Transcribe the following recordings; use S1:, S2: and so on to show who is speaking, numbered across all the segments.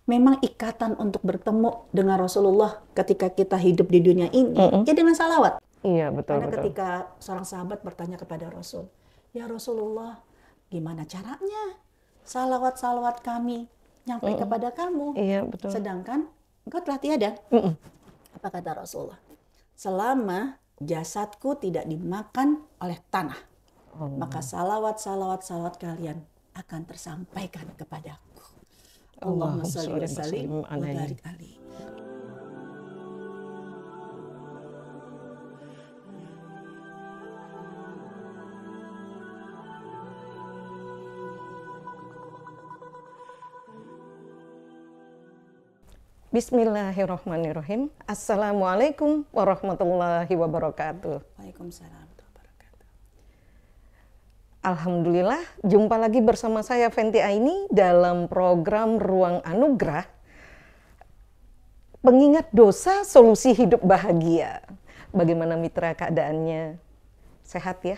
S1: memang ikatan untuk bertemu dengan Rasulullah ketika kita hidup di dunia ini, ya dengan salawat.
S2: Iya, betul,
S1: Karena
S2: betul.
S1: ketika seorang sahabat bertanya kepada Rasul, "Ya Rasulullah, gimana caranya salawat-salawat kami nyampe kepada kamu?
S2: Iya, betul.
S1: Sedangkan engkau telah tiada." Apa kata Rasulullah? "Selama jasadku tidak dimakan oleh tanah, maka salawat kalian akan tersampaikan kepadaku." Allahumma sholli wa sallim wa barik alaihi.
S2: Bismillahirrahmanirrahim. Assalamualaikum warahmatullahi wabarakatuh.
S1: Waalaikumsalam warahmatullahi wabarakatuh.
S2: Alhamdulillah, jumpa lagi bersama saya Fenty Aini dalam program Ruang Anugerah. Pengingat dosa, solusi hidup bahagia. Bagaimana mitra keadaannya? Sehat ya?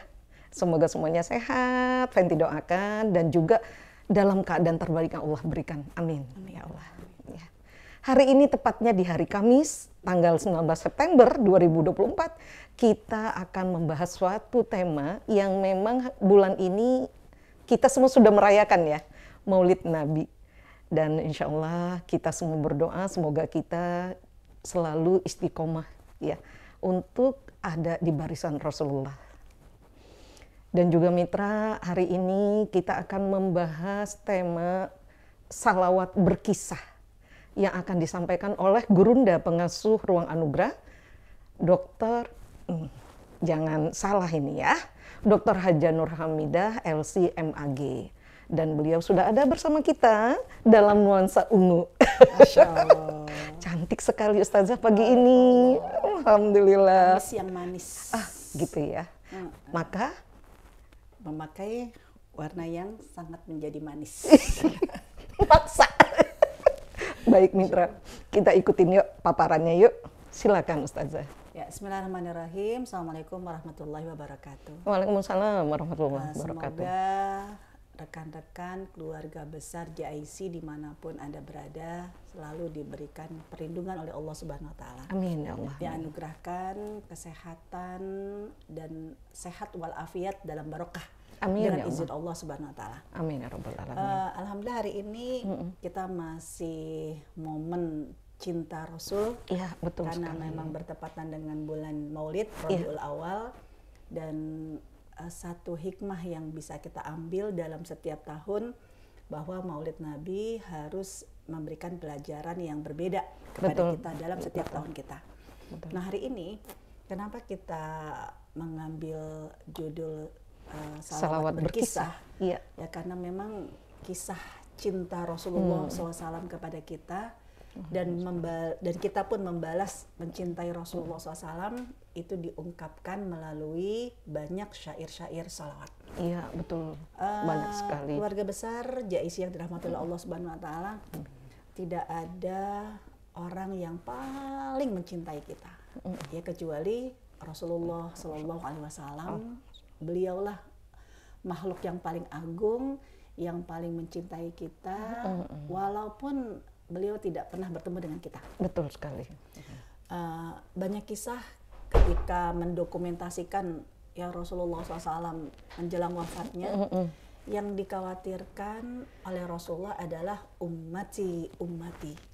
S2: Semoga semuanya sehat, Fenty doakan, dan juga dalam keadaan terbaik yang Allah berikan. Amin. Ya Allah. Ya. Hari ini tepatnya di hari Kamis, tanggal 19 September 2024, kita akan membahas suatu tema yang memang bulan ini kita semua sudah merayakan ya, Maulid Nabi. Dan insya Allah kita semua berdoa semoga kita selalu istiqomah ya, untuk ada di barisan Rasulullah. Dan juga mitra, hari ini kita akan membahas tema salawat berkisah yang akan disampaikan oleh Gurunda Pengasuh Ruang Anugerah, Dr. Jangan salah ini ya, Dr. Haja Nur Hamidah, LC MAG. Dan beliau sudah ada bersama kita dalam nuansa ungu.
S1: Masya Allah.
S2: Cantik sekali Ustazah pagi ini. Alhamdulillah.
S1: Manis yang manis.
S2: Gitu ya. Maka
S1: memakai warna yang sangat menjadi manis.
S2: paksa. Baik mitra, kita ikutin yuk paparannya yuk. Silakan Ustazah.
S1: Ya, bismillahirrahmanirrahim. Assalamualaikum warahmatullahi wabarakatuh.
S2: Waalaikumsalam warahmatullahi wabarakatuh.
S1: Semoga rekan-rekan keluarga besar JIC dimanapun Anda berada selalu diberikan perlindungan oleh Allah Subhanahu Wa Taala.
S2: Amin ya Allah.
S1: Dianugerahkan kesehatan dan sehat walafiat dalam barokah.
S2: Amin
S1: dengan
S2: ya Allah.
S1: izin Allah Subhanahu Wa Taala.
S2: Amin ya Rabbal Alamin.
S1: Alhamdulillah hari ini kita masih momen cinta Rasul.
S2: Iya betul
S1: Karena
S2: sekali.
S1: memang bertepatan dengan bulan Maulid Rabiul Awal, dan satu hikmah yang bisa kita ambil dalam setiap tahun bahwa Maulid Nabi harus memberikan pelajaran yang berbeda kepada kita dalam setiap tahun kita. Nah hari ini kenapa kita mengambil judul salawat berkisah?
S2: Iya.
S1: Ya karena memang kisah cinta Rasulullah SAW kepada kita dan kita pun membalas mencintai Rasulullah SAW itu diungkapkan melalui banyak syair-syair salawat.
S2: Iya betul, banyak sekali.
S1: Keluarga besar JIC yang dirahmati Allah Subhanahu Wa Taala, tidak ada orang yang paling mencintai kita, ya kecuali Rasulullah Shallallahu Alaihi Wasallam. Beliaulah makhluk yang paling agung, yang paling mencintai kita, walaupun beliau tidak pernah bertemu dengan kita.
S2: Betul sekali.
S1: Banyak kisah ketika mendokumentasikan ya Rasulullah SAW menjelang wafatnya, yang dikhawatirkan oleh Rasulullah adalah ummati.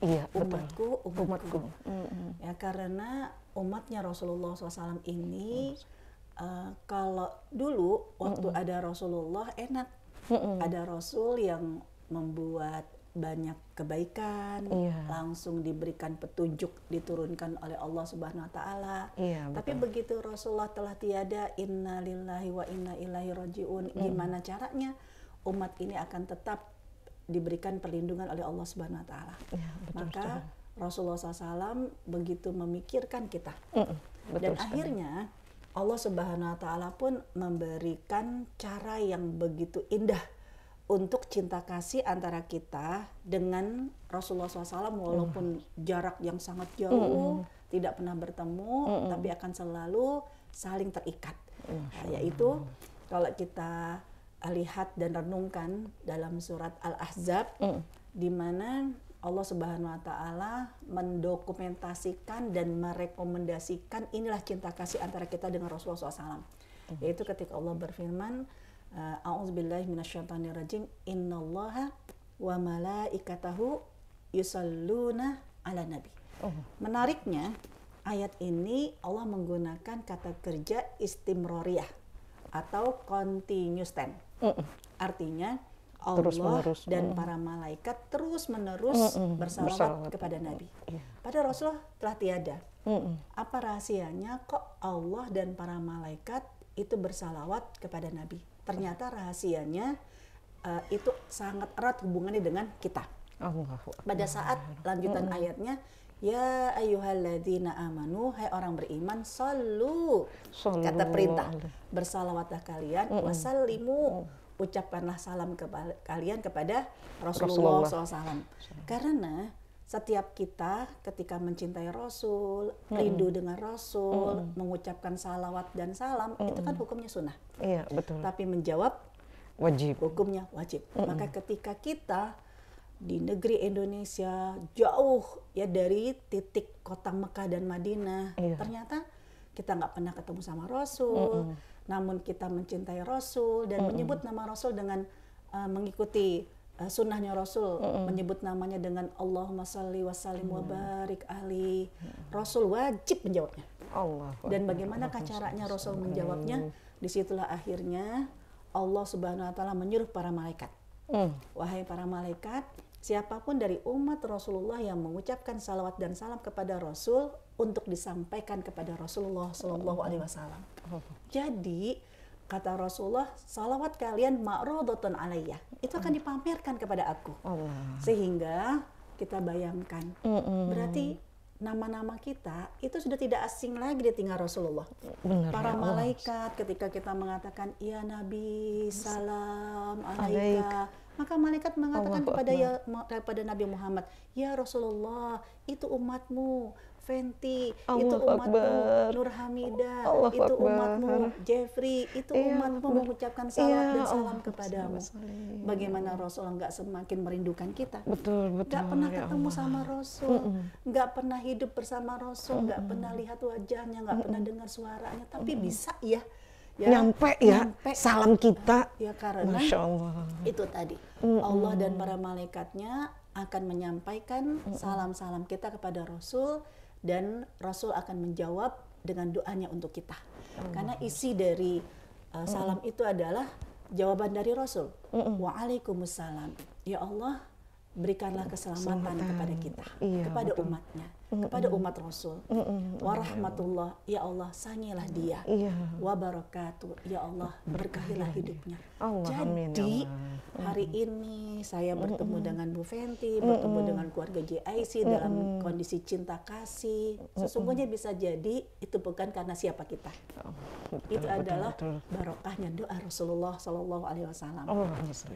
S2: Iya,
S1: Umatku. Ya karena umatnya Rasulullah SAW ini kalau dulu waktu ada Rasulullah enak, ada Rasul yang membuat banyak kebaikan, langsung diberikan petunjuk, diturunkan oleh Allah Subhanahu Wa Taala. Tapi begitu Rasulullah telah tiada, inna lillahi wa inna ilaihi rajiun, gimana caranya umat ini akan tetap diberikan perlindungan oleh Allah Subhanahu Wa Taala? Maka Rasulullah SAW begitu memikirkan kita, dan akhirnya Allah Subhanahu Wa Taala pun memberikan cara yang begitu indah untuk cinta kasih antara kita dengan Rasulullah SAW, walaupun jarak yang sangat jauh, tidak pernah bertemu, tapi akan selalu saling terikat. Yaitu kalau kita lihat dan renungkan dalam surat Al-Ahzab, di mana Allah Subhanahu wa taala mendokumentasikan dan merekomendasikan inilah cinta kasih antara kita dengan Rasulullah SAW. Yaitu ketika Allah berfirman, a'udzubillahi minasyaitonirrajim, innallaha wa malaikatahu yusalluna ala nabi. Menariknya, ayat ini Allah menggunakan kata kerja istimroriyah atau continuous tense. Artinya Allah dan para malaikat terus-menerus bersalawat kepada Nabi. Pada Rasulullah telah tiada. Apa rahasianya kok Allah dan para malaikat itu bersalawat kepada Nabi? Ternyata rahasianya itu sangat erat hubungannya dengan kita. Pada saat lanjutan ayatnya, ya ayyuhalladzina amanu, hai orang beriman, sallu, kata perintah, bersalawatlah kalian, wasallimu, ucapkanlah salam kalian kepada Rasulullah SAW. Karena setiap kita ketika mencintai Rasul, rindu dengan Rasul, mengucapkan salawat dan salam, itu kan hukumnya sunnah.
S2: Iya, betul.
S1: Tapi menjawab
S2: wajib.
S1: Hukumnya wajib. Maka ketika kita di negeri Indonesia jauh ya dari titik kota Mekah dan Madinah, ternyata kita nggak pernah ketemu sama Rasul, namun kita mencintai Rasul dan menyebut nama Rasul dengan mengikuti sunnahnya Rasul, menyebut namanya dengan Allahumma salli wa sallim wa barik ali. Rasul wajib menjawabnya. Dan bagaimana caranya Rasul menjawabnya? Disitulah akhirnya Allah Subhanahu wa taala menyuruh para malaikat. Wahai para malaikat, siapapun dari umat Rasulullah yang mengucapkan salawat dan salam kepada Rasul untuk disampaikan kepada Rasulullah Sallallahu Alaihi Wasallam. Jadi kata Rasulullah, salawat kalian ma'rudatun alayya, itu akan dipamerkan kepada aku. Sehingga kita bayangkan, berarti nama-nama kita itu sudah tidak asing lagi di tinggal Rasulullah. Para malaikat ketika kita mengatakan ya Nabi salam alaika, maka malaikat mengatakan kepada Nabi Muhammad, ya Rasulullah, itu umatmu Fenty, itu umatmu Nur Hamida, itu umatmu Jeffrey, itu umatmu mengucapkan salawat dan salam kepadamu. Bagaimana Rasulullah nggak semakin merindukan kita? Nggak pernah ketemu sama Rasul, nggak pernah hidup bersama Rasul, nggak pernah lihat wajahnya, nggak pernah dengar suaranya, tapi bisa ya
S2: nyampe salam kita.
S1: Ya karena
S2: Masya Allah.
S1: Itu tadi Allah dan para malaikatnya akan menyampaikan salam-salam kita kepada Rasul, dan Rasul akan menjawab dengan doanya untuk kita. Karena isi dari salam itu adalah jawaban dari Rasul. Waalaikumsalam. Ya Allah, berikanlah keselamatan kepada kita, kepada umatnya, kepada umat Rasul. Warahmatullah, ya Allah, sangilah dia. Wabarakatuh, ya Allah, berkahilah hidupnya. Jadi hari ini saya bertemu dengan Bu Fenty, bertemu dengan keluarga JIC dalam kondisi cinta kasih. Sesungguhnya bisa jadi itu bukan karena siapa kita. Itu adalah barokahnya doa Rasulullah Sallallahu Alaihi Wasallam.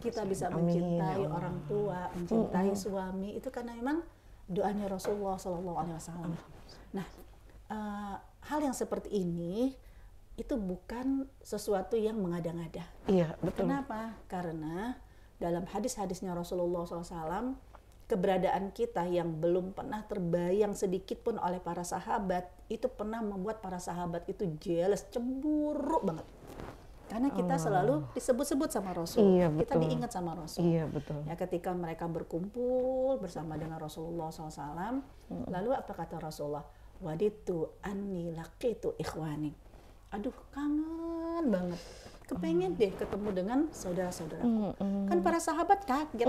S1: Kita bisa mencintai orang tua, mencintai suami, itu karena memang doanya Rasulullah Sallallahu Alaihi Wasallam. Nah, hal yang seperti ini itu bukan sesuatu yang mengada-ngada.
S2: Iya, betul.
S1: Kenapa? Karena dalam hadis-hadisnya Rasulullah SAW, keberadaan kita yang belum pernah terbayang sedikit pun oleh para sahabat, itu pernah membuat para sahabat itu jealous, cemburu banget. Karena kita selalu disebut-sebut sama Rasul, kita diingat sama Rasul.
S2: Iya, betul.
S1: Ya, ketika mereka berkumpul bersama dengan Rasulullah SAW, lalu apa kata Rasulullah? Waditu anni laqitu ikhwani. Aduh, kangen banget. Kepengen deh ketemu dengan saudara-saudaraku. Kan para sahabat kaget.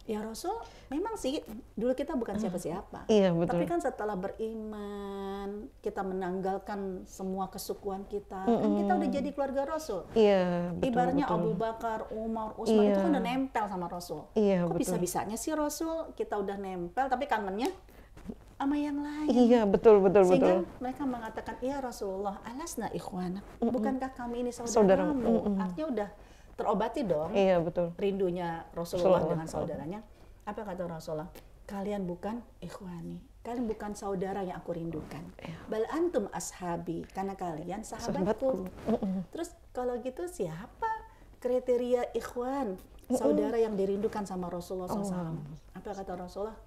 S1: Ya Rasul, memang sih dulu kita bukan siapa-siapa.
S2: Iya, betul.
S1: Tapi kan setelah beriman, kita menanggalkan semua kesukuan kita, kan kita udah jadi keluarga Rasul.
S2: Iya, betul.
S1: Ibaratnya Abu Bakar, Umar, Utsman itu kan udah nempel sama Rasul.
S2: Iya,
S1: kok
S2: betul.
S1: bisa-bisanya sih Rasul kita udah nempel, tapi kangennya sama yang lain.
S2: Iya, betul.
S1: Sehingga mereka mengatakan, ya Rasulullah, alasna ikhwana, bukankah kami ini saudaramu? Artinya udah terobati dong.
S2: Iya, betul.
S1: Rindunya Rasulullah dengan saudaranya. Apa kata Rasulullah? Kalian bukan ikhwani, kalian bukan saudara yang aku rindukan. Bal antum ashabi, karena kalian sahabatku. Terus kalau gitu siapa kriteria ikhwan, saudara yang dirindukan sama Rasulullah SAW? Apa kata Rasulullah?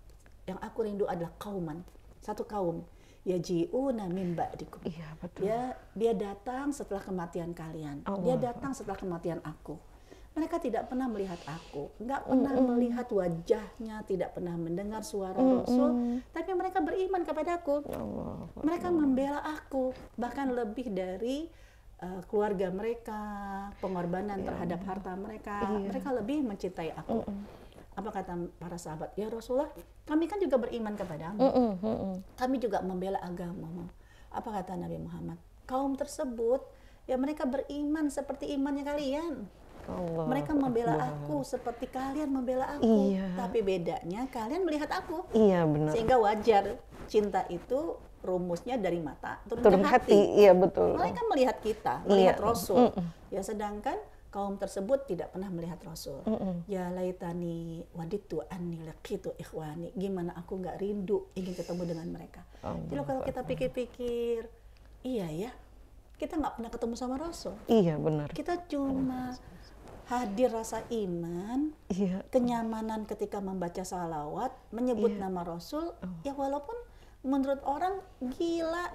S1: yang aku rindu adalah kauman, satu kaum. Yaji'una min ba'dikum.
S2: Iya, betul.
S1: Dia datang setelah kematian kalian. Dia datang setelah kematian aku. Mereka tidak pernah melihat aku, nggak pernah melihat wajahnya, tidak pernah mendengar suara Rasul, tapi mereka beriman kepadaku. Mereka membela aku, bahkan lebih dari keluarga mereka, pengorbanan terhadap harta mereka. Mereka lebih mencintai aku. Apa kata para sahabat? Ya Rasulullah, kami kan juga beriman kepadamu. Kami juga membela agamamu. Apa kata Nabi Muhammad? Kaum tersebut, ya mereka beriman seperti imannya kalian. Mereka membela aku seperti kalian membela aku. Tapi bedanya kalian melihat aku.
S2: Iya, benar.
S1: Sehingga wajar, cinta itu rumusnya dari mata turun ke hati.
S2: Iya, betul.
S1: Mereka melihat kita, melihat Rasul. Ya sedangkan kaum tersebut tidak pernah melihat Rasul. Ya laitani waditu anni laqitu ikhwani. Gimana aku nggak rindu ingin ketemu dengan mereka. Jadi kalau kita pikir-pikir, iya ya, kita nggak pernah ketemu sama Rasul.
S2: Iya, benar.
S1: Kita cuma hadir rasa iman, kenyamanan ketika membaca salawat, menyebut nama Rasul. Ya walaupun menurut orang gila,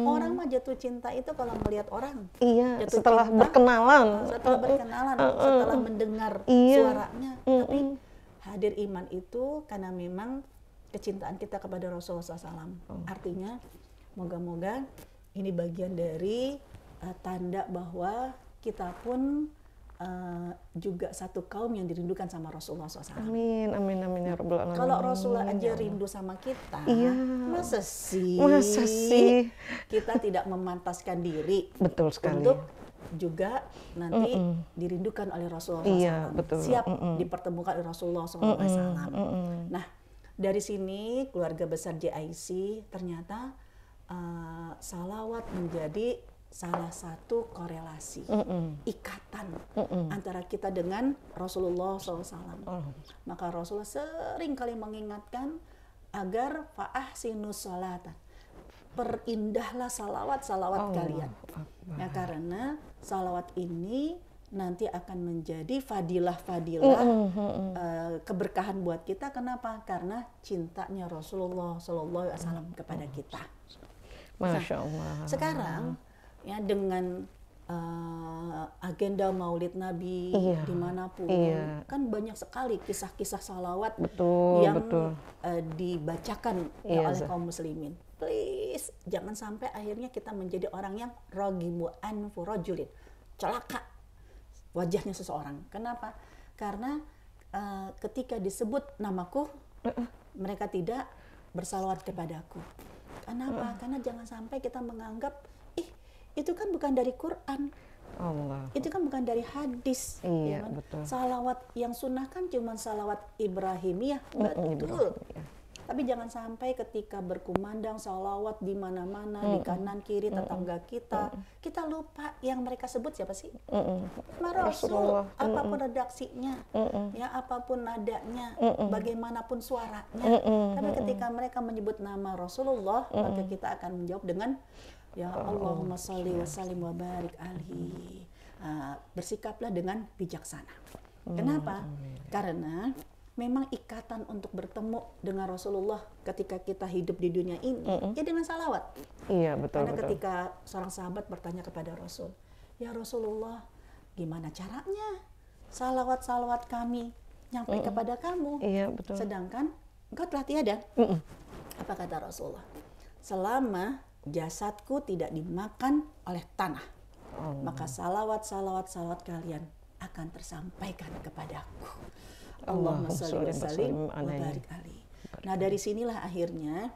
S1: orang mah jatuh cinta itu kalau melihat orang.
S2: Iya,
S1: jatuh
S2: setelah
S1: cinta,
S2: berkenalan.
S1: Setelah mendengar suaranya. Tapi hadir iman itu karena memang kecintaan kita kepada Rasulullah SAW. Artinya, moga-moga ini bagian dari tanda bahwa kita pun juga satu kaum yang dirindukan sama Rasulullah SAW.
S2: Amin, amin, amin ya Rabbal Alamin.
S1: Kalau Rasulullah aja rindu sama kita, masa sih kita tidak memantaskan diri
S2: betul sekali
S1: untuk juga nanti dirindukan oleh Rasulullah SAW.
S2: Betul.
S1: Siap dipertemukan oleh Rasulullah SAW. Nah, dari sini keluarga besar JIC ternyata salawat menjadi salah satu korelasi, ikatan antara kita dengan Rasulullah SAW. Maka Rasulullah sering kali mengingatkan agar fa'ahsinus sholatan, perindahlah salawat kalian. Ya, karena salawat ini nanti akan menjadi fadilah keberkahan buat kita. Kenapa? Karena cintanya Rasulullah SAW kepada kita.
S2: Masya Allah.
S1: Sekarang ya dengan agenda Maulid Nabi dimanapun kan banyak sekali kisah-kisah salawat yang dibacakan oleh kaum muslimin. Please jangan sampai akhirnya kita menjadi orang yang rogimu anfu rajulin, celaka wajahnya seseorang. Kenapa? Karena ketika disebut namaku mereka tidak bersalawat kepadaku. Kenapa? Karena jangan sampai kita menganggap itu kan bukan dari Quran, itu kan bukan dari hadis. Ya kan?
S2: Betul.
S1: Salawat yang sunnah kan cuma salawat Ibrahimiyah, betul. Tapi jangan sampai ketika berkumandang salawat di mana-mana, di kanan kiri tetangga kita, kita lupa yang mereka sebut siapa sih? Rasul. Apapun redaksinya, ya apapun nadanya, bagaimanapun suaranya. Tapi ketika mereka menyebut nama Rasulullah, maka kita akan menjawab dengan ya Allahumma sholli wa sallim wa barik alaihi. Bersikaplah dengan bijaksana. Kenapa? Karena memang ikatan untuk bertemu dengan Rasulullah ketika kita hidup di dunia ini ya dengan salawat.
S2: Iya, betul.
S1: Karena ketika seorang sahabat bertanya kepada Rasul, ya Rasulullah, gimana caranya salawat kami nyampe kepada kamu?
S2: Iya, betul.
S1: Sedangkan engkau telah tiada. Apa kata Rasulullah? Selama jasadku tidak dimakan oleh tanah, maka salawat kalian akan tersampaikan kepadaku. Allahumma sholli wa sallim wa barik alaihi. Nah, dari sinilah akhirnya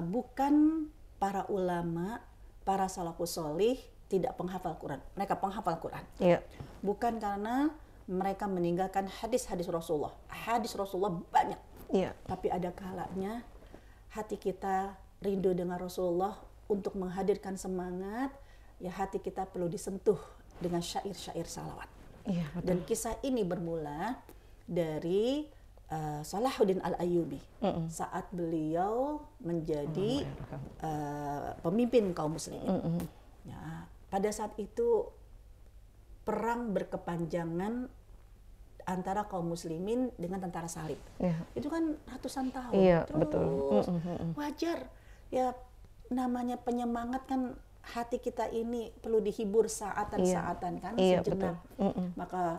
S1: bukan para ulama, para salafus sholih tidak penghafal Quran. Mereka penghafal Quran. Bukan karena mereka meninggalkan hadis-hadis Rasulullah. Hadis Rasulullah banyak. Tapi ada kalanya hati kita rindu dengan Rasulullah untuk menghadirkan semangat, ya hati kita perlu disentuh dengan syair-syair salawat. Dan kisah ini bermula dari Salahuddin Al-Ayyubi saat beliau menjadi pemimpin kaum muslimin. Ya, pada saat itu perang berkepanjangan antara kaum muslimin dengan tentara salib. Itu kan ratusan tahun.
S2: Terus betul.
S1: Wajar ya, namanya penyemangat kan, hati kita ini perlu dihibur saatan-saatan kan, sejenak. Maka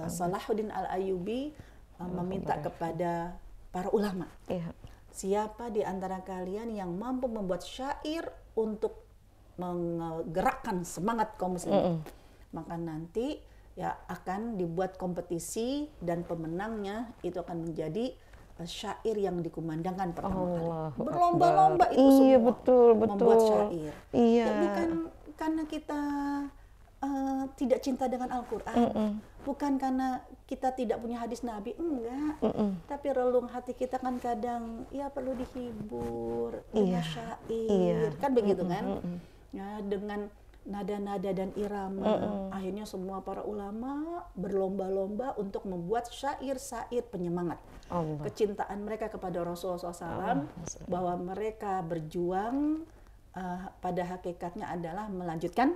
S1: Salahuddin Al-Ayyubi meminta kepada para ulama, siapa di antara kalian yang mampu membuat syair untuk menggerakkan semangat kaum muslimin, maka nanti ya akan dibuat kompetisi dan pemenangnya itu akan menjadi syair yang dikumandangkan pertama kali. Berlomba-lomba itu semua
S2: betul.
S1: membuat syair.
S2: Ya,
S1: bukan karena kita tidak cinta dengan Al-Quran, bukan karena kita tidak punya hadis Nabi, enggak. Tapi relung hati kita kan kadang ya perlu dihibur dengan syair, kan begitu kan? Ya, dengan nada-nada dan irama, akhirnya semua para ulama berlomba-lomba untuk membuat syair-syair penyemangat. Kecintaan mereka kepada Rasulullah SAW, bahwa mereka berjuang pada hakikatnya adalah melanjutkan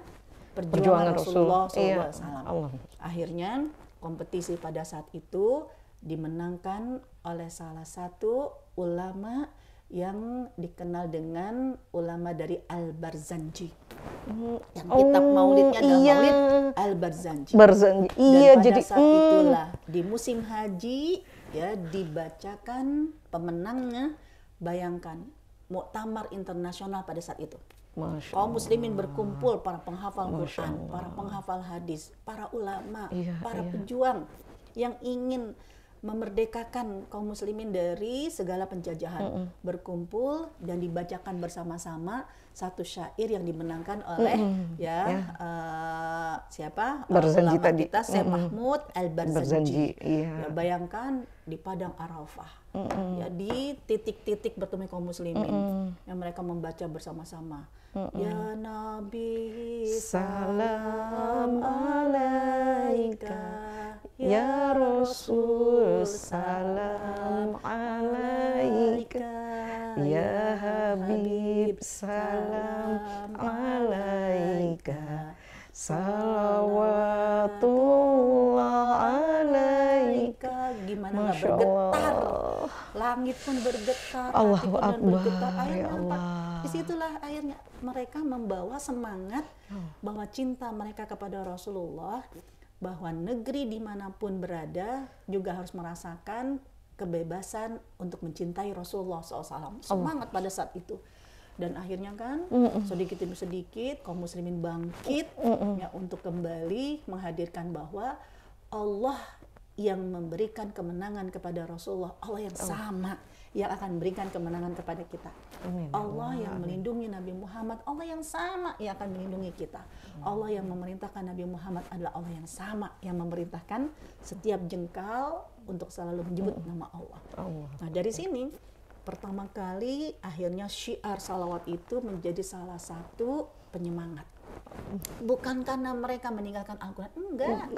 S1: perjuangan Rasulullah SAW. Akhirnya kompetisi pada saat itu dimenangkan oleh salah satu ulama yang dikenal dengan ulama dari Al-Barzanji. Yang kitab maulidnya adalah Maulid Al-Barzanji. Dan pada saat itulah di musim haji ya dibacakan pemenangnya. Bayangkan, muktamar internasional pada saat itu. Kaum muslimin berkumpul, para penghafal Quran, para penghafal hadis, para ulama, para pejuang yang ingin memerdekakan kaum muslimin dari segala penjajahan, berkumpul dan dibacakan bersama-sama satu syair yang dimenangkan oleh siapa?
S2: Barzanji
S1: ulama
S2: tadi.
S1: Kita Syekh Mahmud Al-Barzanji. Ya, bayangkan di padang Arafah, ya di titik-titik bertemu kaum muslimin yang mereka membaca bersama-sama. Ya Nabi salam alaika, ya Rasul salam alaika, ya Habib salam alaika, salawatullah alaika. Gimana nggak bergetar? Langit pun bergetar, hati pun bergetar. Akhirnya disitulah akhirnya mereka membawa semangat bahwa cinta mereka kepada Rasulullah, bahwa negeri dimanapun berada juga harus merasakan kebebasan untuk mencintai Rasulullah SAW. Semangat pada saat itu. Dan akhirnya kan sedikit demi sedikit kaum muslimin bangkit ya, untuk kembali menghadirkan bahwa Allah yang memberikan kemenangan kepada Rasulullah, Allah yang sama yang akan memberikan kemenangan kepada kita. Allah yang melindungi Nabi Muhammad, Allah yang sama yang akan melindungi kita. Allah yang memerintahkan Nabi Muhammad adalah Allah yang sama yang memerintahkan setiap jengkal untuk selalu menyebut nama Allah. Nah, dari sini pertama kali akhirnya syiar salawat itu menjadi salah satu penyemangat. Bukan karena mereka meninggalkan Al-Quran, enggak.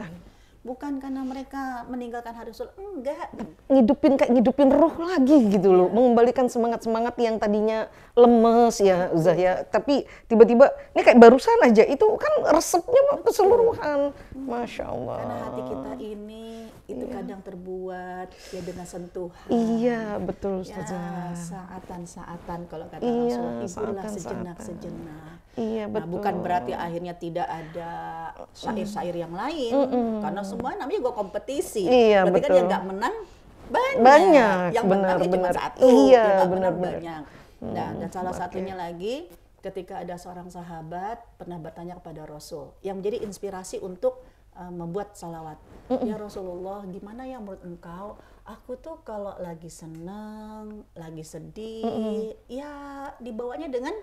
S1: Bukan karena mereka meninggalkan hadis Rasul, enggak.
S2: Ngidupin ruh lagi gitu loh, mengembalikan semangat-semangat yang tadinya lemes ya Ustazah ya. Tapi tiba-tiba ini kayak barusan aja itu kan resepnya keseluruhan. Masya Allah.
S1: Karena hati kita ini itu kadang terbuat ya dengan sentuhan.
S2: Iya, betul Ustazah.
S1: Ya, saatan-saatan kalau kata Rasul, hiburlah sejenak-sejenak.
S2: Iya, betul.
S1: Nah, bukan berarti akhirnya tidak ada syair-syair yang lain, karena semua namanya juga kompetisi.
S2: Iya,
S1: berarti
S2: betul.
S1: kan yang nggak menang banyak. Yang menang cuma satu, yang nggak menang banyak. Nah, dan salah satunya lagi ketika ada seorang sahabat pernah bertanya kepada Rasul yang menjadi inspirasi untuk membuat salawat. Ya Rasulullah, gimana ya menurut engkau? Aku tuh kalau lagi senang, lagi sedih, ya dibawanya dengan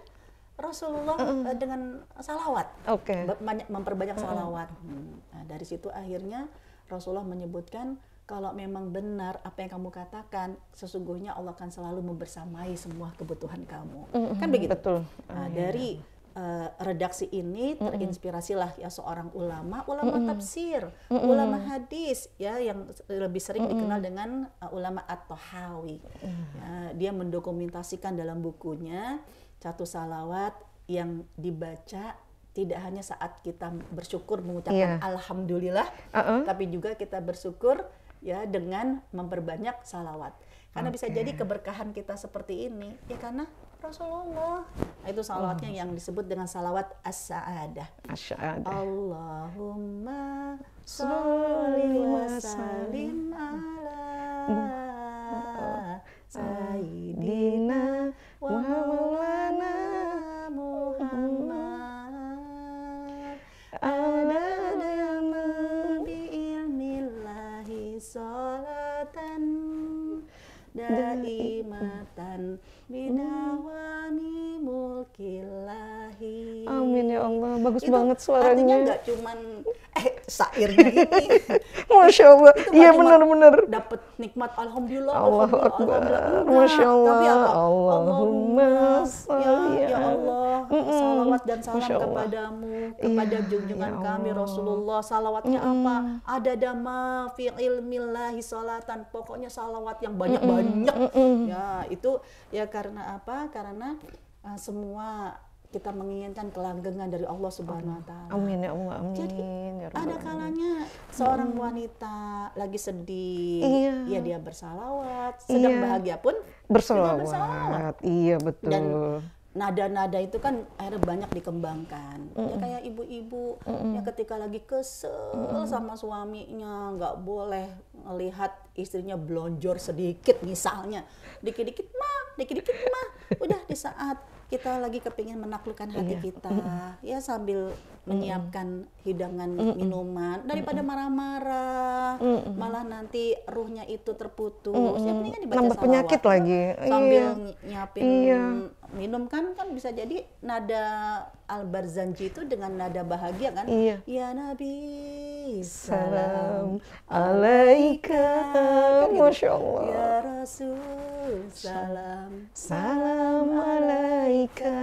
S1: Rasulullah dengan salawat. Memperbanyak salawat. Nah, dari situ akhirnya Rasulullah menyebutkan kalau memang benar apa yang kamu katakan, sesungguhnya Allah akan selalu membersamai semua kebutuhan kamu. Kan begitu?
S2: Betul.
S1: Nah, dari redaksi ini terinspirasilah ya seorang ulama tafsir, ulama hadis ya yang lebih sering dikenal dengan ulama At-Tahawi. Ya, dia mendokumentasikan dalam bukunya satu salawat yang dibaca tidak hanya saat kita bersyukur mengucapkan alhamdulillah, tapi juga kita bersyukur ya dengan memperbanyak salawat. Karena bisa jadi keberkahan kita seperti ini ya karena Rasulullah. Nah, itu salawatnya yang disebut dengan salawat as-sa'adah. Allahumma sholli wa sallim ala sayyidina wa maulana Muhammad adadama bi'ilmillahi sholatan daimatan bidawami mulkillahi.
S2: Amin ya Allah, bagus
S1: itu
S2: banget suaranya.
S1: Artinya nggak cuman syairnya ini.
S2: Masya Allah, iya benar-benar.
S1: Dapat nikmat alhamdulillah,
S2: Allahu Akbar, Masya Allah.
S1: Tapi apa?
S2: Allahumma
S1: ya Allah, salawat dan salam kepadamu, kepada junjungan kami Rasulullah. Salawatnya apa? Ada dama fi ilmillahi sholatan. Pokoknya salawat yang banyak-banyak. Ya, itu ya karena apa? Karena semua kita menginginkan kelanggengan dari Allah Subhanahu wa taala.
S2: Amin ya Allah, amin.
S1: Jadi
S2: ya
S1: ada kalanya seorang wanita lagi sedih, ya dia bersalawat, sedang bahagia pun
S2: bersalawat. Iya betul.
S1: Dan nada-nada itu kan akhirnya banyak dikembangkan. Ya kayak ibu-ibu yang ketika lagi kesel sama suaminya, nggak boleh melihat istrinya blonjor sedikit misalnya, dikit-dikit mah, udah di saat kita lagi kepingin menaklukkan hati kita, ya sambil menyiapkan hidangan minuman, daripada marah-marah, malah nanti ruhnya itu terputus. Ya mendingan dibaca
S2: nambah penyakit lagi.
S1: Sambil nyiapin minum kan bisa jadi nada Al-Barzanji itu dengan nada bahagia kan? Ya Nabi salam alaika, kan gitu.
S2: Masya Allah.
S1: Ya Rasul salam
S2: alaika.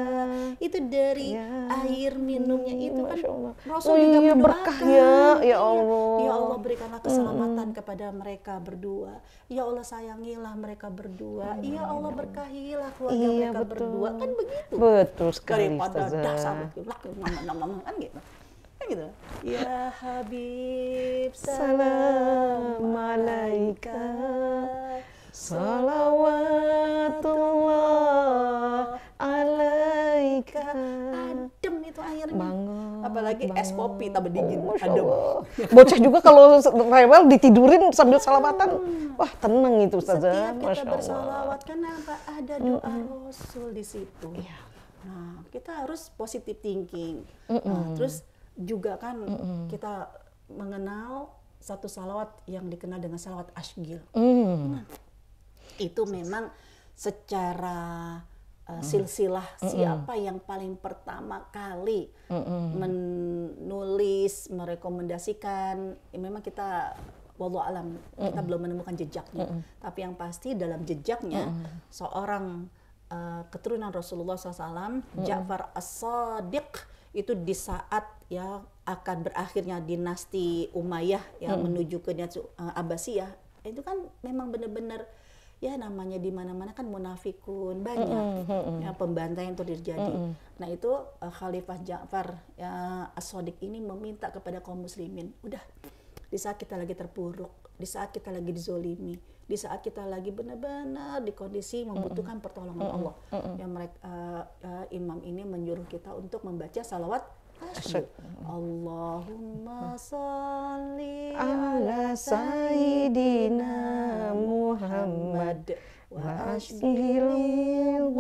S1: Itu dari air minumnya itu kan Rasul
S2: juga
S1: mendoakan
S2: berkah ya Allah.
S1: Ya Allah berikanlah keselamatan kepada mereka berdua. Ya Allah sayangilah mereka berdua. Ya Allah berkahilah keluarga mereka berdua. Kan begitu.
S2: Betul sekali.
S1: Daripada dasar kan gitu. Kan gitu. Ya Habib salam alaika. Salawatullah alaika. Adem itu airnya.
S2: Banget.
S1: Apalagi es kopi tambah dingin.
S2: Adem. Bocah juga kalau rewel ditidurin sambil salawatan. Wah, tenang itu Ustazah.
S1: Setiap kita bersalawat kenapa ada doa Rasul di situ. Nah, kita harus positive thinking. Nah, terus juga kan kita mengenal satu salawat yang dikenal dengan salawat asygil. Nah, itu memang secara silsilah siapa yang paling pertama kali menulis, merekomendasikan, ya memang kita wallahu alam kita belum menemukan jejaknya. Tapi yang pasti dalam jejaknya seorang keturunan Rasulullah SAW, Ja'far As-Shadiq, itu di saat ya akan berakhirnya dinasti Umayyah yang menuju ke Abbasiyah, itu kan memang benar-benar ya namanya di mana-mana kan munafikun banyak, ya pembantaian itu terjadi. Nah itu Khalifah Ja'far ya As-Shadiq ini meminta kepada kaum muslimin, udah di saat kita lagi terpuruk, di saat kita lagi dizolimi, di saat kita lagi benar-benar di kondisi membutuhkan pertolongan Allah, yang mereka imam ini menyuruh kita untuk membaca salawat Allahumma sholli ala sayyidina Muhammad wa asghilil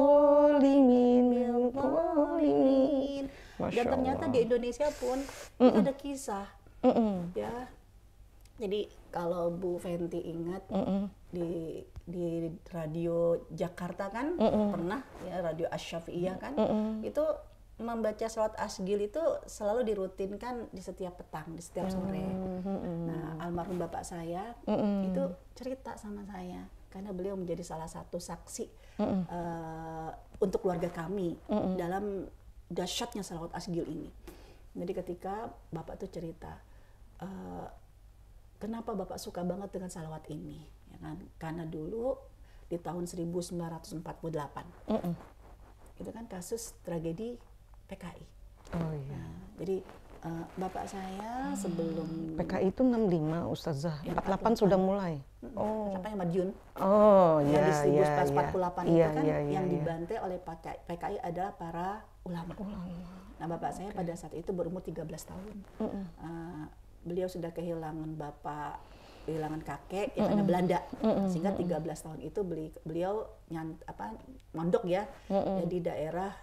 S1: zalimin. Dan ternyata di Indonesia pun ada kisah ya. Jadi kalau Bu Fenty ingat di radio Jakarta kan pernah ya, radio Asy-Syafi'iyah kan itu membaca salawat asygil itu selalu dirutinkan di setiap petang, di setiap sore. Nah, almarhum bapak saya itu cerita sama saya karena beliau menjadi salah satu saksi untuk keluarga kami dalam dahsyatnya salawat asygil ini. Jadi ketika bapak tuh cerita, kenapa bapak suka banget dengan salawat ini? Ya kan? Karena dulu di tahun 1948 itu kan kasus tragedi PKI.
S2: Oh iya.
S1: Nah, jadi bapak saya sebelum
S2: PKI itu 65 Ustazah,
S1: Ya,
S2: 48 sudah mulai.
S1: Oh. Sampai Madiun.
S2: Oh
S1: Yang di
S2: iya,
S1: 1948
S2: iya,
S1: itu kan
S2: iya,
S1: yang
S2: iya.
S1: dibantai oleh PKI adalah para ulama. Nah, bapak saya pada saat itu berumur 13 tahun. Beliau sudah kehilangan bapak, kehilangan kakek ya karena Belanda. Sehingga 13 tahun itu beliau mondok ya, ya di daerah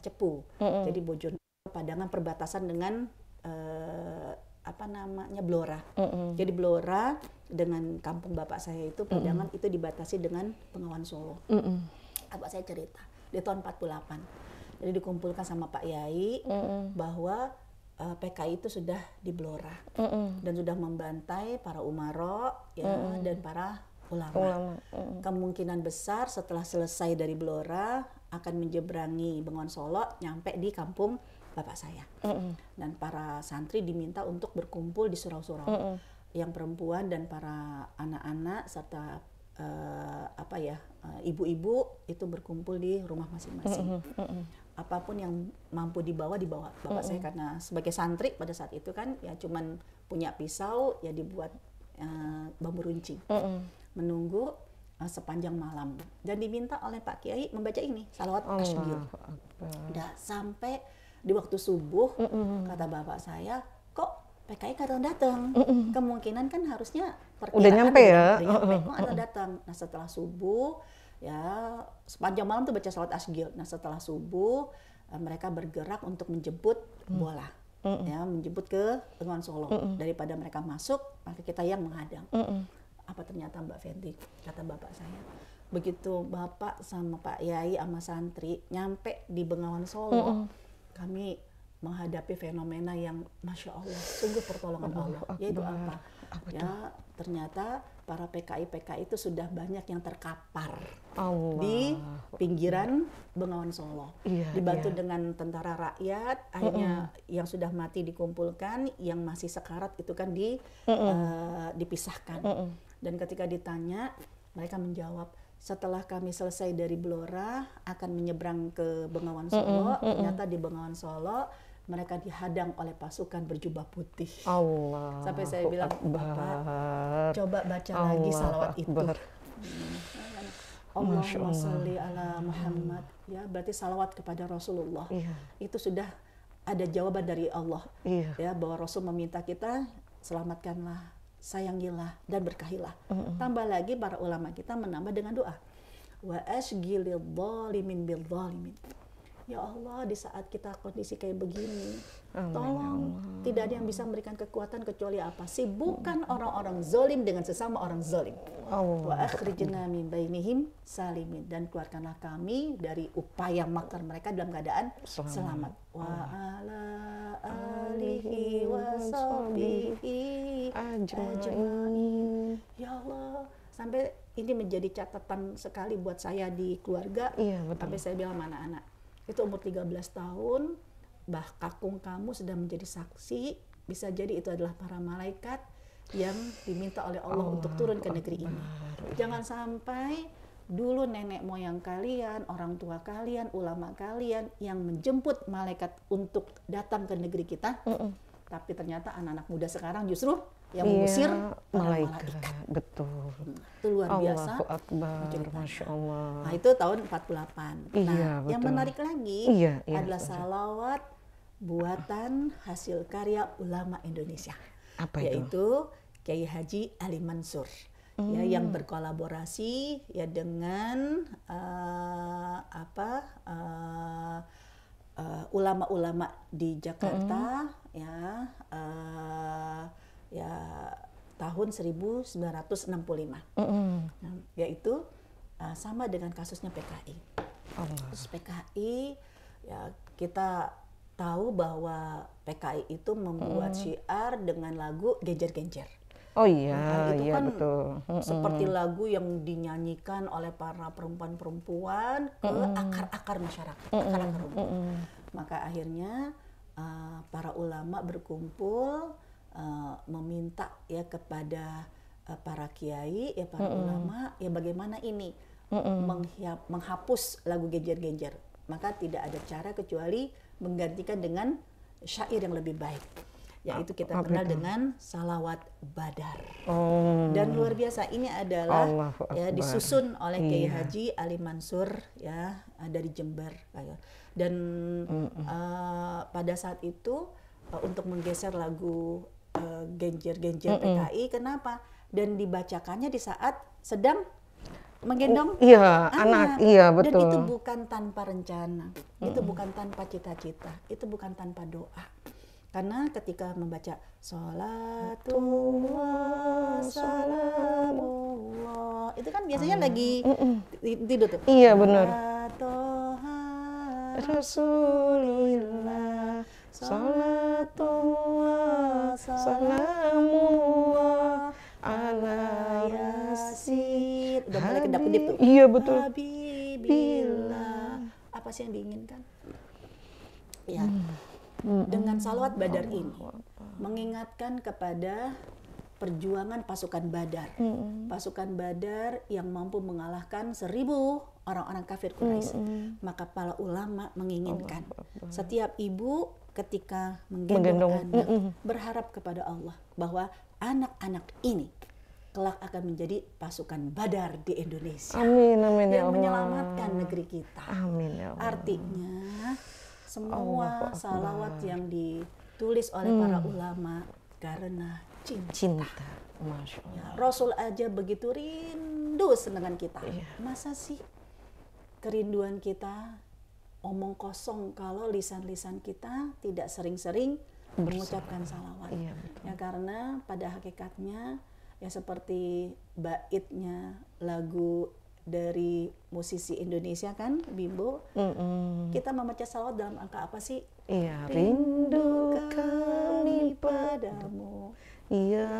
S1: Cepu. Jadi Bojonegoro Padangan perbatasan dengan Blora. Jadi Blora dengan kampung bapak saya itu Padangan itu dibatasi dengan Bengawan Solo. Bapak saya cerita di tahun 48. Jadi dikumpulkan sama Pak Yai bahwa PKI itu sudah di Blora dan sudah membantai para umaro ya dan para ulama. Kemungkinan besar setelah selesai dari Blora akan menyeberangi Bengawan Solo nyampe di kampung bapak saya. Dan para santri diminta untuk berkumpul di surau-surau. Yang perempuan dan para anak-anak serta ibu-ibu itu berkumpul di rumah masing-masing. Apapun yang mampu dibawa. Bapak saya karena sebagai santri pada saat itu kan ya cuman punya pisau ya dibuat bambu runcing. Menunggu sepanjang malam dan diminta oleh Pak Kiai membaca ini salawat asyhadu. Udah sampai di waktu subuh kata bapak saya kok PKI kadang datang. Kemungkinan kan harusnya
S2: udah nyampe ya.
S1: Kok ada datang. Nah setelah subuh ya sepanjang malam tuh baca salawat asyhadu. Nah setelah subuh mereka bergerak untuk menjemput bola. Ya menjemput ke Bengawan Solo. Daripada mereka masuk maka kita yang menghadang. Apa ternyata Mbak Fenty, kata bapak saya, begitu bapak sama Pak Yai sama santri nyampe di Bengawan Solo, kami menghadapi fenomena yang Masya Allah, sungguh pertolongan Allah. Yaitu apa? Ya ternyata para PKI itu sudah banyak yang terkapar di pinggiran Bengawan Solo. Dibantu dengan tentara rakyat, akhirnya yang sudah mati dikumpulkan, yang masih sekarat itu kan dipisahkan. Dan ketika ditanya, mereka menjawab, setelah kami selesai dari Blora akan menyeberang ke Bengawan Solo, ternyata di Bengawan Solo mereka dihadang oleh pasukan berjubah putih. Sampai saya bilang, Bapak, coba baca lagi salawat itu. Allahumma sholli ala Muhammad. Ya, berarti salawat kepada Rasulullah. Itu sudah ada jawaban dari Allah. Ya, bahwa Rasul meminta kita selamatkanlah, sayangilah dan berkahilah. Tambah lagi para ulama kita menambah dengan doa. Wa asghilil dzalimin bil dzalimin. Ya Allah, di saat kita kondisi kayak begini, tolong tidak ada yang bisa memberikan kekuatan kecuali apa? Sibukkan orang-orang zalim dengan sesama orang zalim. Wa akhrijna min bainihim salimin, dan keluarkanlah kami dari upaya makar mereka dalam keadaan selamat. Wa ala alihi wa sahbihi ajmain. Ya Allah, sampai ini menjadi catatan sekali buat saya di keluarga. Sampai saya bilang sama anak-anak, itu umur 13 tahun, kakung kamu sudah menjadi saksi, bisa jadi itu adalah para malaikat yang diminta oleh Allah untuk turun ke negeri ini. Jangan sampai dulu nenek moyang kalian, orang tua kalian, ulama kalian yang menjemput malaikat untuk datang ke negeri kita, tapi ternyata anak-anak muda sekarang justru yang mengusir malaikat.
S2: Betul.
S1: Itu luar biasa.
S2: Allahu Akbar, Masya Allah.
S1: Nah itu tahun 48. Nah yang menarik lagi adalah salawat buatan hasil karya ulama Indonesia.
S2: Apa itu?
S1: Yaitu Kiai Haji Ali Mansur. Ya, yang berkolaborasi ya dengan ulama-ulama di Jakarta ya tahun 1965, yaitu sama dengan kasusnya PKI. Kasus PKI ya kita tahu bahwa PKI itu membuat syiar dengan lagu Genjer-Genjer. Itu kan
S2: betul.
S1: Seperti lagu yang dinyanyikan oleh para perempuan-perempuan ke akar-akar masyarakat, akar-akar rumput. Maka akhirnya para ulama berkumpul meminta ya kepada para kiai ya para ulama ya bagaimana ini menghapus lagu Genjer-Genjer. maka tidak ada cara kecuali menggantikan dengan syair yang lebih baik, yaitu kita kenal dengan salawat badar. Dan luar biasa, ini adalah ya disusun oleh Kiai Haji Ali Mansur ya dari Jember. Dan pada saat itu untuk menggeser lagu Genjer-Genjer PKI, kenapa? Dan dibacakannya di saat sedang menggendong
S2: anak. Iya, betul.
S1: Dan itu bukan tanpa rencana, itu bukan tanpa cita-cita, itu bukan tanpa doa. Karena ketika membaca Salatullah Salamullah, itu kan biasanya lagi tidur tuh.
S2: Iya, benar.
S1: Rasulillah Salatullah Salamullah ala Yasin. Udah mulai kedap-kedip tuh.
S2: Iya, betul.
S1: Habibillah. Apa sih yang diinginkan? Ya. Dengan salawat Badar ini mengingatkan kepada perjuangan pasukan Badar. Pasukan Badar yang mampu mengalahkan 1000 orang-orang kafir Quraisy. Maka para ulama menginginkan setiap ibu ketika menggendong anak berharap kepada Allah bahwa anak-anak ini kelak akan menjadi pasukan Badar di Indonesia.
S2: Amin, amin,
S1: yang
S2: ya Allah.
S1: menyelamatkan negeri kita.
S2: Amin, ya Allah.
S1: Artinya semua salawat yang ditulis oleh para ulama karena cinta.
S2: Masya Allah.
S1: Ya, Rasul aja begitu rindu dengan kita. Masa sih kerinduan kita omong kosong kalau lisan-lisan kita tidak sering-sering mengucapkan salawat. Ya, karena pada hakikatnya ya seperti baitnya lagu dari musisi Indonesia kan, Bimbo. Kita membaca salawat dalam angka apa sih?
S2: Iya, rindu kami
S1: padamu,
S2: ya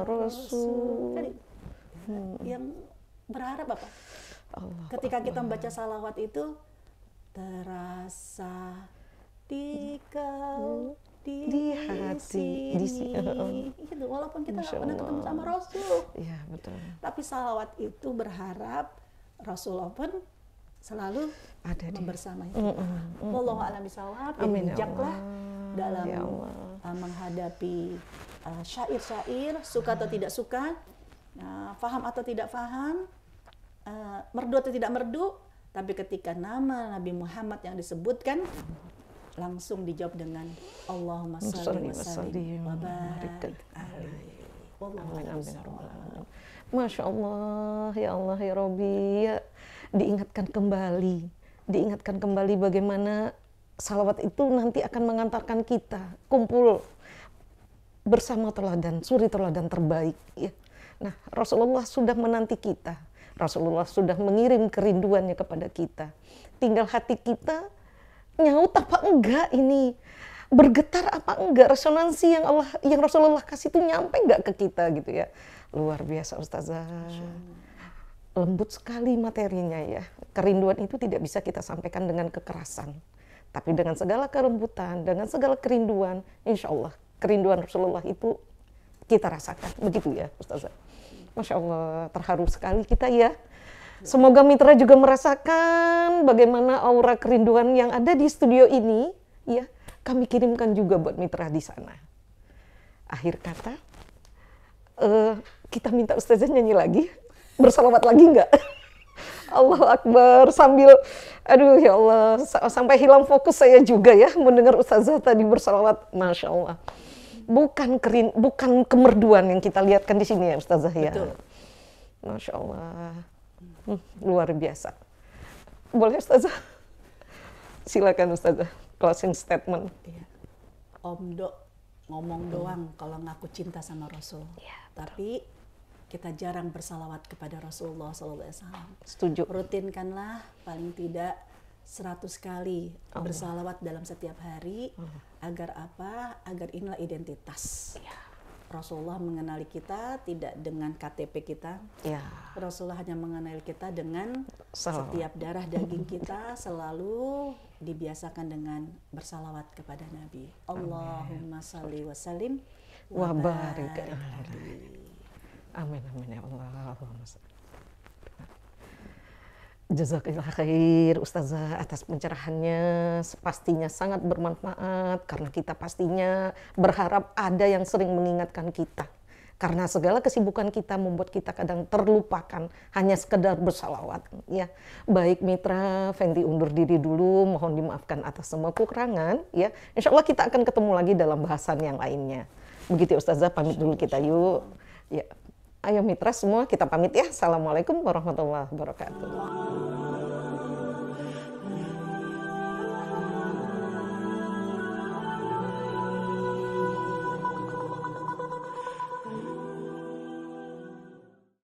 S2: Rasul.
S1: Yang berharap apa?
S2: Allah.
S1: Ketika kita membaca salawat itu terasa di kau di hati di sini. Gitu, walaupun kita nggak pernah ketemu sama Rasul.
S2: Iya, betul.
S1: Tapi salawat itu berharap Rasulullah pun selalu
S2: ada
S1: bersama kita. Wallahu a'lam bishawab. Bijaklah dalam menghadapi syair-syair, suka atau tidak suka, faham atau tidak faham, merdu atau tidak merdu, tapi ketika nama Nabi Muhammad yang disebutkan langsung dijawab dengan Allahumma shalli wa sallim wa barik alaihi.
S2: Masya Allah, ya Allah, ya Rabbi, ya, diingatkan kembali bagaimana salawat itu nanti akan mengantarkan kita kumpul bersama suri teladan terbaik. Ya. Nah, Rasulullah sudah menanti kita, Rasulullah sudah mengirim kerinduannya kepada kita. Tinggal hati kita nyaut apa enggak ini, bergetar apa enggak, resonansi yang Rasulullah kasih itu nyampe enggak ke kita gitu ya. Luar biasa Ustazah. Lembut sekali materinya ya. Kerinduan itu tidak bisa kita sampaikan dengan kekerasan. Tapi dengan segala kelembutan, dengan segala kerinduan, insya Allah kerinduan Rasulullah itu kita rasakan. Begitu ya Ustazah. Masya Allah, terharu sekali kita ya. Semoga mitra juga merasakan bagaimana aura kerinduan yang ada di studio ini, ya. Kami kirimkan juga buat mitra di sana. Akhir kata, kita minta Ustazah nyanyi lagi, bersalawat lagi enggak? Allahu Akbar, sambil, aduh ya Allah, sampai hilang fokus saya juga ya mendengar Ustazah tadi bersalawat, Masya Allah. Bukan kemerduan yang kita lihatkan di sini ya Ustazah ya.
S1: Betul.
S2: Masya Allah. Luar biasa. Boleh Ustazah? Silakan Ustazah, closing statement.
S1: Iya. Om Do ngomong doang kalau ngaku cinta sama Rasul.
S2: Ya,
S1: tapi kita jarang bersalawat kepada Rasulullah SAW.
S2: Setuju.
S1: Rutinkanlah paling tidak 100 kali bersalawat dalam setiap hari. Agar apa? Agar inilah identitas.
S2: Ya.
S1: Rasulullah mengenali kita tidak dengan KTP kita.
S2: Ya.
S1: Rasulullah hanya mengenali kita dengan
S2: Salawat.
S1: setiap darah daging kita selalu dibiasakan dengan bersalawat kepada Nabi. Allahumma salli wa sallim
S2: wa barik alaihi. Amin, amin ya Allah. Jazakallah khair Ustazah atas pencerahannya, pastinya sangat bermanfaat karena kita pastinya berharap ada yang sering mengingatkan kita. Karena segala kesibukan kita membuat kita kadang terlupakan hanya sekedar bersalawat. Ya, baik mitra, Fenty undur diri dulu, mohon dimaafkan atas semua kekurangan. Ya, insya Allah kita akan ketemu lagi dalam bahasan yang lainnya. Begitu Ustazah, pamit dulu kita yuk. Ya, ayo mitra semua kita pamit ya. Assalamualaikum warahmatullahi wabarakatuh.